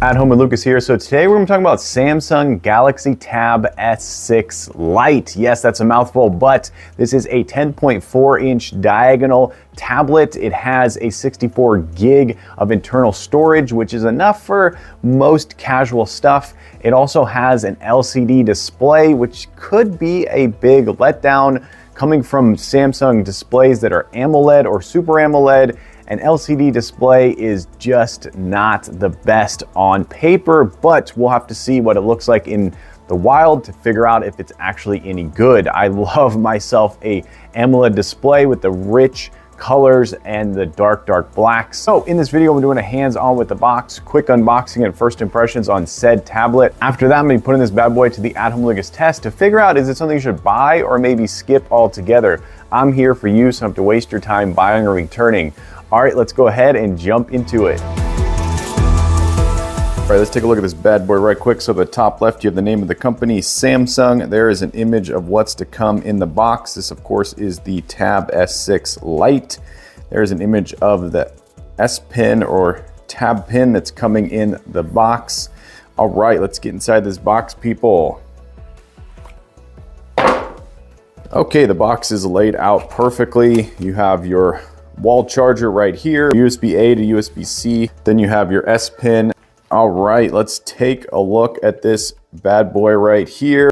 At home with Lucas here. So today we're going to be talking about Samsung Galaxy Tab S6 Lite. Yes, that's a mouthful, but this is a 10.4-inch diagonal tablet. It has a 64 gig of internal storage, which is enough for most casual stuff. It also has an LCD display, which could be a big letdown coming from Samsung displays that are AMOLED or Super AMOLED. An LCD display is just not the best on paper, but we'll have to see what it looks like in the wild to figure out if it's actually any good. I love myself a AMOLED display with the rich colors and the dark blacks. So in this video, we're doing a hands-on with the box, quick unboxing and first impressions on said tablet. After that, I'm gonna be putting this bad boy to the at-home Lucas test to figure out, is it something you should buy or maybe skip altogether? I'm here for you, so I don't have to waste your time buying or returning. All right, let's go ahead and jump into it. All right, let's take a look at this bad boy right quick. So at the top left, you have the name of the company, Samsung. There is an image of what's to come in the box. This, of course, is the Tab S6 Lite. There's an image of the S Pen or Tab Pen that's coming in the box. All right, let's get inside this box, people. Okay, the box is laid out perfectly. You have your wall charger right here, USB-A to USB-C. Then you have your S Pen. All right, let's take a look at this bad boy right here.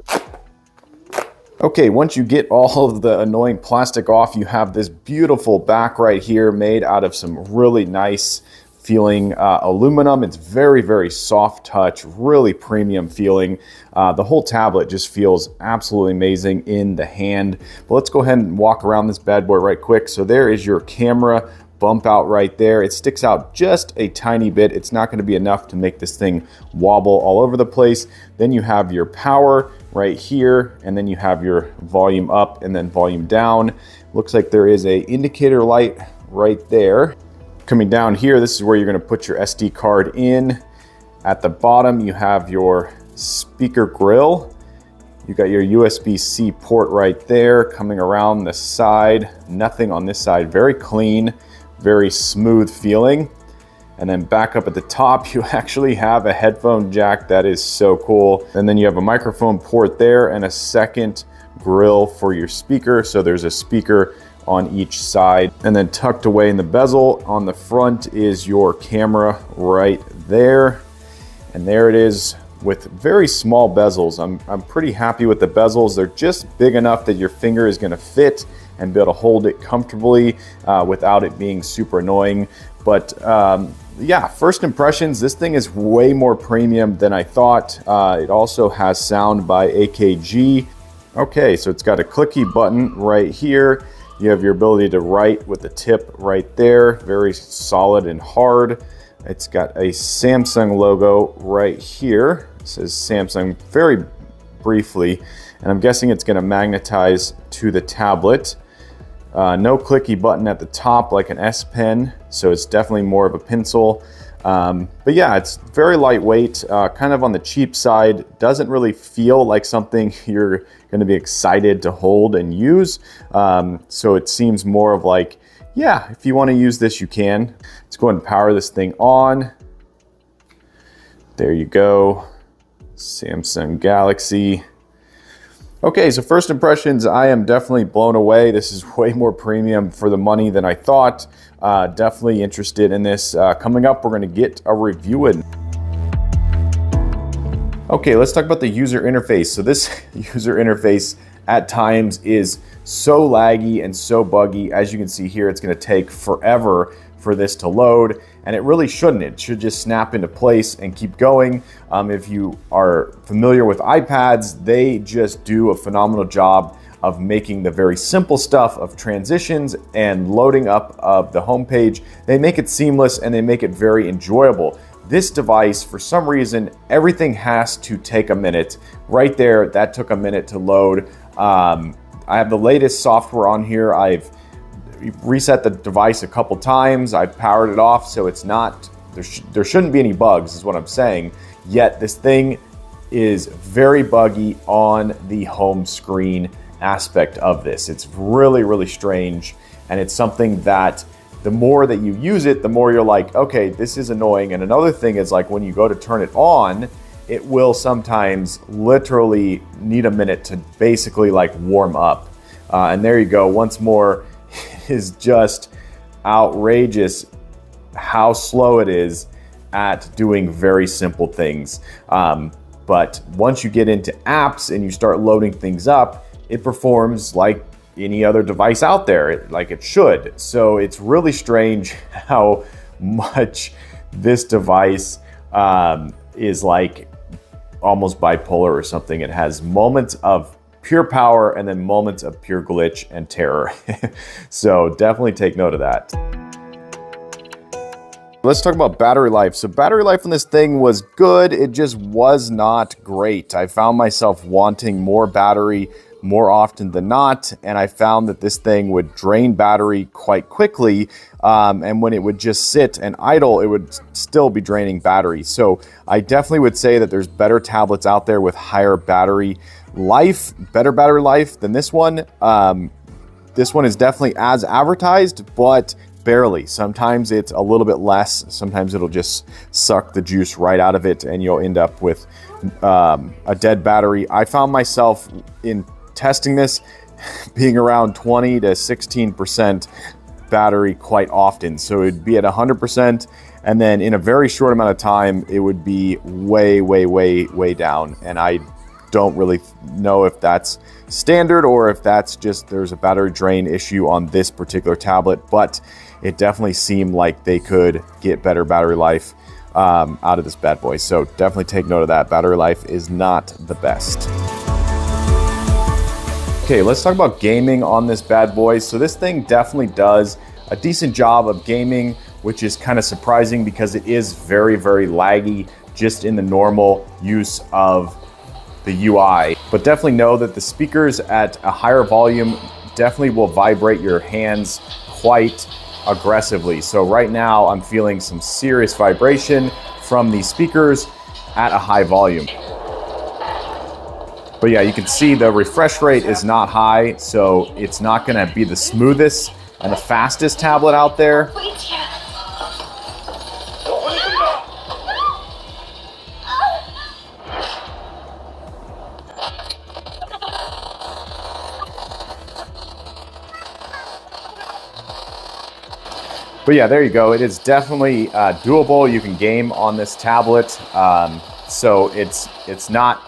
Okay, once you get all of the annoying plastic off, you have this beautiful back right here made out of some really nice feeling aluminum. It's very soft touch, really premium feeling. The whole tablet just feels absolutely amazing in the hand. But let's go ahead and walk around this bad boy right quick. So there is your camera bump out right there. It sticks out just a tiny bit. It's not going to be enough to make this thing wobble all over the place. Then you have your power right here, and then you have your volume up and then volume down. Looks like there is a indicator light right there. Coming down here, this is where you're going to put your SD card in. At the bottom, you have your speaker grill. You got your USB-C port right there. Coming around the side, nothing on this side. Very clean, very smooth feeling. And then back up at the top, you actually have a headphone jack. That is so cool. And then you have a microphone port there and a second grill for your speaker. So there's a speaker on each side. And then tucked away in the bezel on the front is your camera right there. And there it is with very small bezels. I'm pretty happy with the bezels. They're just big enough that your finger is gonna fit and be able to hold it comfortably without it being super annoying. But yeah, first impressions, this thing is way more premium than I thought. It also has sound by AKG. Okay, so it's got a clicky button right here. You have your ability to write with the tip right there, very solid and hard. It's got a Samsung logo right here. It says Samsung very briefly, and I'm guessing it's gonna magnetize to the tablet. No clicky button at the top like an S Pen, so it's definitely more of a pencil. But yeah, it's very lightweight, kind of on the cheap side. Doesn't really feel like something you're going to be excited to hold and use. So it seems more of like, yeah, if you want to use this, you can. Let's go ahead and power this thing on. There you go. Samsung Galaxy. Okay, so first impressions, I am definitely blown away. This is way more premium for the money than I thought. Definitely interested in this. Coming up, we're gonna get a review in. Okay, let's talk about the user interface. So this user interface at times is so laggy and so buggy. As you can see here, it's gonna take forever for this to load, and it really shouldn't. It should just snap into place and keep going. If you are familiar with iPads, they just do a phenomenal job of making the very simple stuff of transitions and loading up of the homepage. They make it seamless and they make it very enjoyable. This device, for some reason, everything has to take a minute. Right there, that took a minute to load. I have the latest software on here. I've reset the device a couple times. I've powered it off, so it's not, there shouldn't be any bugs is what I'm saying. Yet this thing is very buggy on the home screen aspect of this. It's really strange, and it's something that the more that you use it, the more you're like, okay, this is annoying. And another thing is like when you go to turn it on, it will sometimes literally need a minute to basically like warm up. And there you go. Once more, it is just outrageous how slow it is at doing very simple things. But once you get into apps and you start loading things up, it performs like any other device out there, like it should. So it's really strange how much this device is like almost bipolar or something. It has moments of pure power and then moments of pure glitch and terror. So definitely take note of that. Let's talk about battery life. So battery life on this thing was good. It just was not great. I found myself wanting more battery more often than not. And I found that this thing would drain battery quite quickly. And when it would just sit and idle, it would still be draining battery. So I definitely would say that there's better tablets out there with higher battery life, better battery life than this one. This one is definitely as advertised, but barely. Sometimes it's a little bit less. Sometimes it'll just suck the juice right out of it and you'll end up with a dead battery. I found myself in testing this being around 20 to 16% battery quite often. So it'd be at 100%, and then in a very short amount of time, it would be way down. And I don't really know if that's standard or if that's just there's a battery drain issue on this particular tablet, but it definitely seemed like they could get better battery life out of this bad boy. So definitely take note of that. Battery life is not the best. Okay, let's talk about gaming on this bad boy. So this thing definitely does a decent job of gaming, which is kind of surprising because it is very laggy just in the normal use of the UI. But definitely know that the speakers at a higher volume definitely will vibrate your hands quite aggressively. So right now I'm feeling some serious vibration from these speakers at a high volume. But yeah, you can see the refresh rate is not high, so it's not gonna be the smoothest and the fastest tablet out there. But yeah, there you go. It is definitely doable. You can game on this tablet. So it's not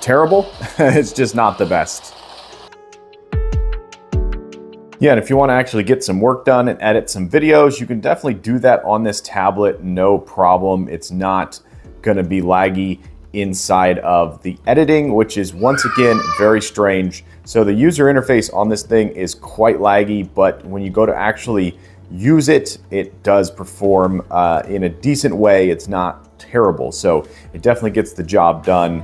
terrible. It's just not the best. Yeah, and if you want to actually get some work done and edit some videos, you can definitely do that on this tablet, no problem. It's not going to be laggy inside of the editing, which is once again very strange. So the user interface on this thing is quite laggy, but when you go to actually use it, it does perform in a decent way. It's not terrible, so it definitely gets the job done.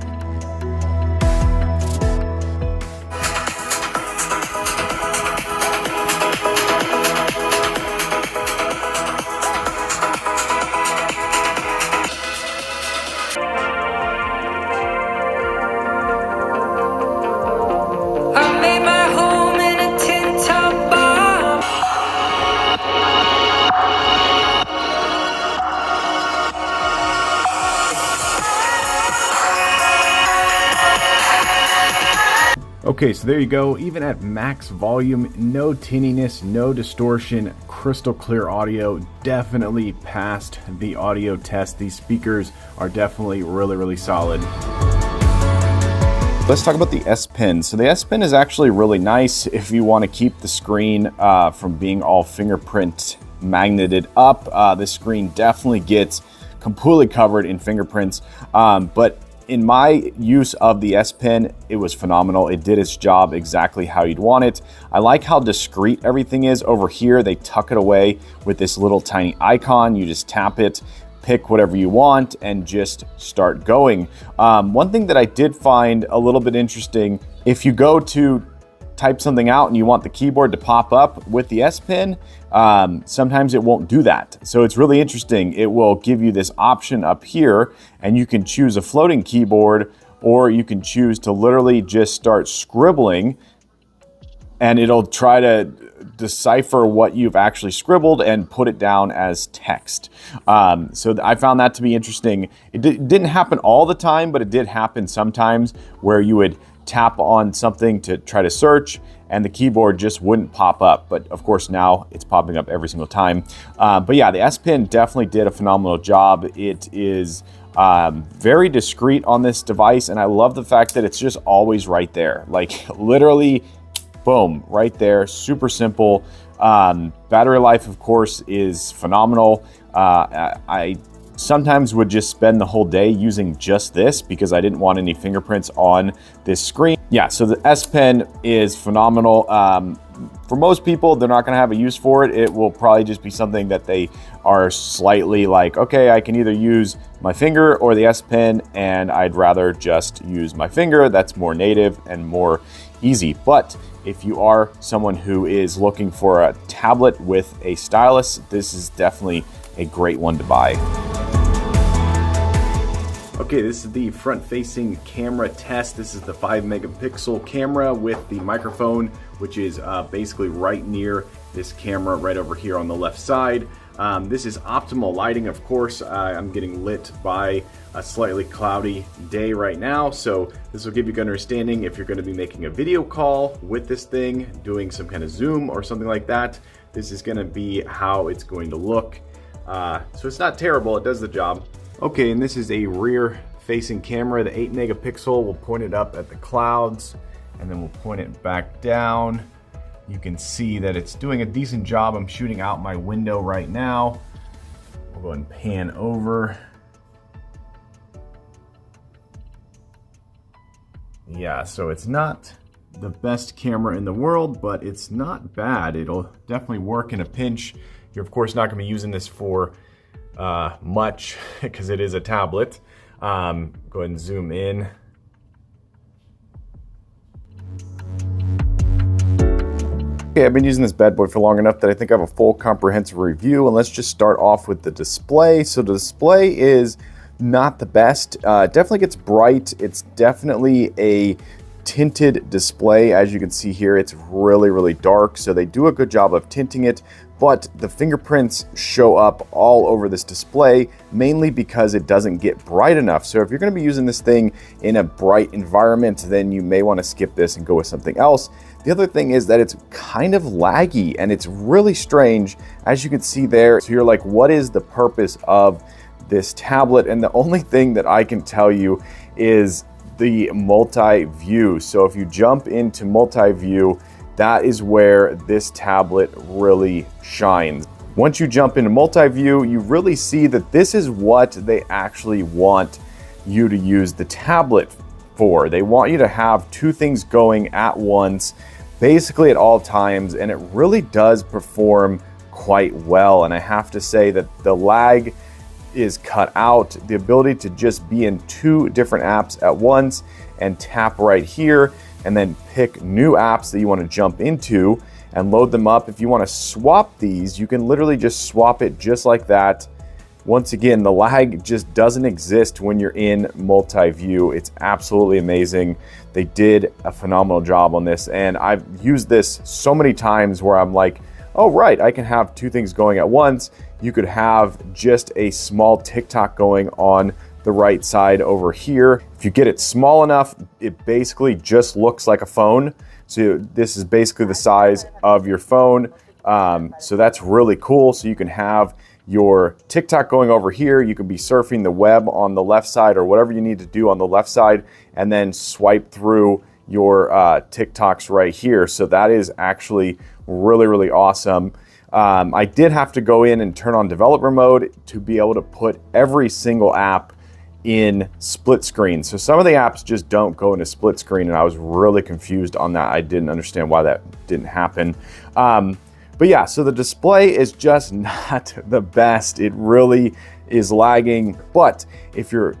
Okay, so there you go. Even at max volume, no tinniness, no distortion, crystal clear audio. Definitely passed the audio test. These speakers are definitely really solid. Let's talk about the S Pen. So the S Pen is actually really nice if you want to keep the screen from being all fingerprint magneted up. This screen definitely gets completely covered in fingerprints, but in my use of the S Pen, it was phenomenal. It did its job exactly how you'd want it. I like how discreet everything is. Over here, they tuck it away with this little tiny icon. You just tap it, pick whatever you want, and just start going. One thing that I did find a little bit interesting, if you go to type something out and you want the keyboard to pop up with the S Pen, sometimes it won't do that. So it's really interesting. It will give you this option up here, and you can choose a floating keyboard, or you can choose to literally just start scribbling, and it'll try to decipher what you've actually scribbled and put it down as text. So I found that to be interesting. It didn't happen all the time, but it did happen sometimes where you would tap on something to try to search and the keyboard just wouldn't pop up. But of course now it's popping up every single time. But yeah, the S Pen definitely did a phenomenal job. It is very discreet on this device, and I love the fact that it's just always right there. Like literally, boom, right there, super simple. Battery life, of course, is phenomenal. I sometimes would just spend the whole day using just this because I didn't want any fingerprints on this screen. Yeah, so the S Pen is phenomenal. For most people, they're not gonna have a use for it. It will probably just be something that they are slightly like, okay, I can either use my finger or the S Pen, and I'd rather just use my finger. That's more native and more easy. But if you are someone who is looking for a tablet with a stylus, this is definitely a great one to buy. Okay, this is the front-facing camera test. This is the 5-megapixel camera with the microphone, which is basically right near this camera right over here on the left side. This is optimal lighting, of course. I'm getting lit by a slightly cloudy day right now, so this will give you a good understanding if you're going to be making a video call with this thing, doing some kind of Zoom or something like that. This is going to be how it's going to look. So it's not terrible, it does the job. Okay, and this is a rear-facing camera. The 8-megapixel, we'll point it up at the clouds, and then we'll point it back down. You can see that it's doing a decent job. I'm shooting out my window right now. We'll go ahead and pan over. Yeah, so it's not the best camera in the world, but it's not bad. It'll definitely work in a pinch. You're of course not gonna be using this for much because it is a tablet. Go ahead and zoom in. Okay, I've been using this bad boy for long enough that I think I have a full comprehensive review, and let's just start off with the display. So the display is not the best. It definitely gets bright. It's definitely a tinted display. As you can see here, it's really, really dark. So they do a good job of tinting it, but the fingerprints show up all over this display, mainly because it doesn't get bright enough. So if you're gonna be using this thing in a bright environment, then you may wanna skip this and go with something else. The other thing is that it's kind of laggy and it's really strange, as you can see there. So you're like, what is the purpose of this tablet? And the only thing that I can tell you is the multi-view. So if you jump into multi-view, that is where this tablet really shines. Once you jump into multi-view, you really see that this is what they actually want you to use the tablet for. They want you to have two things going at once, basically at all times, and it really does perform quite well. And I have to say that the lag is cut out. The ability to just be in two different apps at once and tap right here and then pick new apps that you want to jump into and load them up. If you want to swap these, you can literally just swap it just like that. Once again, the lag just doesn't exist when you're in multi-view. It's absolutely amazing. They did a phenomenal job on this, and I've used this so many times where I'm like, oh right, I can have two things going at once. You could have just a small TikTok going on the right side over here. If you get it small enough, it basically just looks like a phone. So this is basically the size of your phone. So that's really cool. So you can have your TikTok going over here. You can be surfing the web on the left side or whatever you need to do on the left side, and then swipe through your TikToks right here. So that is actually really, really awesome. I did have to go in and turn on developer mode to be able to put every single app in split screen. So some of the apps just don't go into split screen, and I was really confused on that. I didn't understand why that didn't happen. But yeah, so the display is just not the best. It really is lagging. But if you're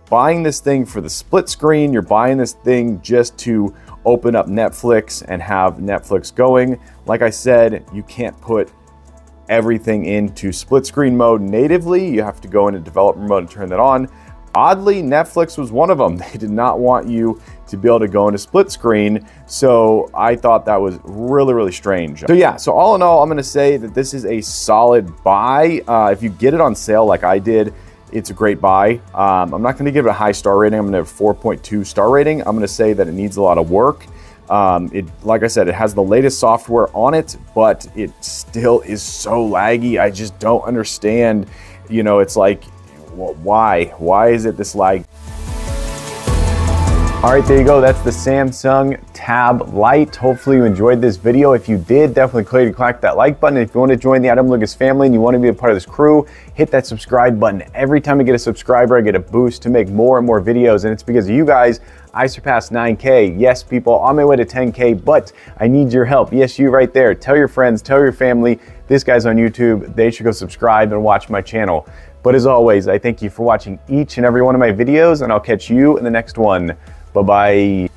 buying this thing for the split screen, you're buying this thing just to open up Netflix and have Netflix going. Like I said, you can't put everything into split screen mode natively. You have to go into developer mode and turn that on. Oddly, Netflix was one of them. They did not want you to be able to go into split screen. So I thought that was really, really strange. So yeah, so all in all, I'm gonna say that this is a solid buy. If you get it on sale like I did, it's a great buy. I'm not gonna give it a high star rating. I'm gonna have 4.2 star rating. I'm gonna say that it needs a lot of work. Like I said, it has the latest software on it, but it still is so laggy. I just don't understand. You know, it's like, why is it this laggy? All right, there you go. That's the Samsung Tab Lite. Hopefully you enjoyed this video. If you did, definitely click that like button. If you want to join the Adam Lucas family and you want to be a part of this crew, hit that subscribe button. Every time I get a subscriber, I get a boost to make more and more videos. And it's because of you guys, I surpassed 9K. Yes, people, on my way to 10K, but I need your help. Yes, you right there. Tell your friends, tell your family, this guy's on YouTube. They should go subscribe and watch my channel. But as always, I thank you for watching each and every one of my videos, and I'll catch you in the next one. Bye-bye.